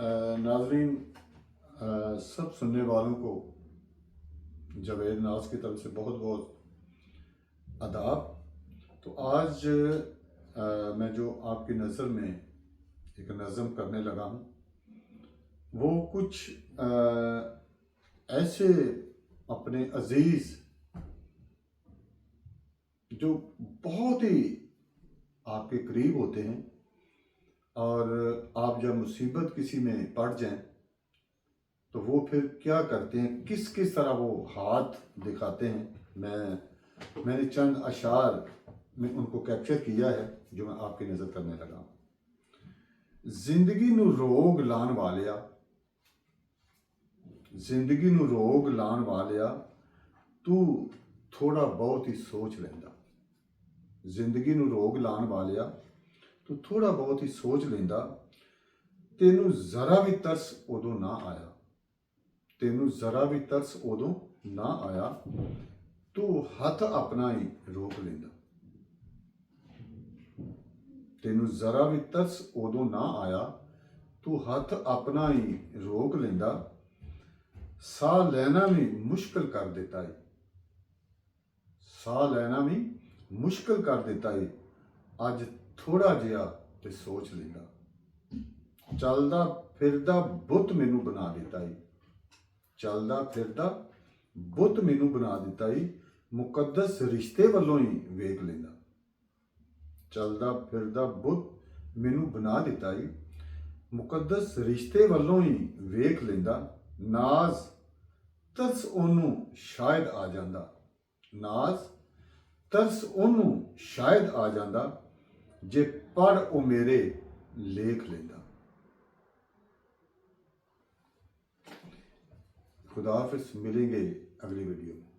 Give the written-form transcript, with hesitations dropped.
नाजरीन, सब सुनने वालों को जावेद नाज की तरफ से बहुत बहुत आदाब। तो आज मैं जो आपकी नज़र में एक नज़म करने लगा हूँ वो कुछ ऐसे अपने अजीज़ जो बहुत ही आपके करीब होते हैं और आप जब मुसीबत किसी में पड़ जाएं तो वो फिर क्या करते हैं, किस किस तरह वो हाथ दिखाते हैं। मैंने चंद अशार में उनको कैप्चर किया है जो मैं आपकी नज़र करने लगा हूँ। जिंदगी नू रोग लान वालिया, जिंदगी नू रोग लान वालिया, तू थोड़ा बहुत ही सोच लेंदा। जिंदगी नू रोग लान वालिया, तू थोड़ा बहुत ही सोच लेंदा। तेनू जरा भी तरस उदों ना आया, तेनू जरा भी तरस उदों ना आया, तू हथ अपना ही रोक लेंदा। तेनू जरा भी तरस उदों ना आया, तू हथ अपना ही रोक लेंदा। साह लेना भी मुश्किल कर देता है, साह लेना भी मुश्किल कर देता है। अज थोड़ा जिहा ते सोच लेंदा। चलदा फिरदा बुत मैनू बना देता है, चलदा फिरदा बुत मैनू बना दिता ही, मुकद्दस रिश्ते वालों ही वेख लेंदा। चलदा फिरदा बुत मैनू बना दिता ही, मुकद्दस रिश्ते वालों ही वेख लेंदा। नाज तरस ओनू शायद आ जांदा, नाज तरस ओनू शायद आ जांदा, जे पढ़ ओ मेरे लेख लेंदा। खुदा हाफिज़, मिलेंगे अगली वीडियो में।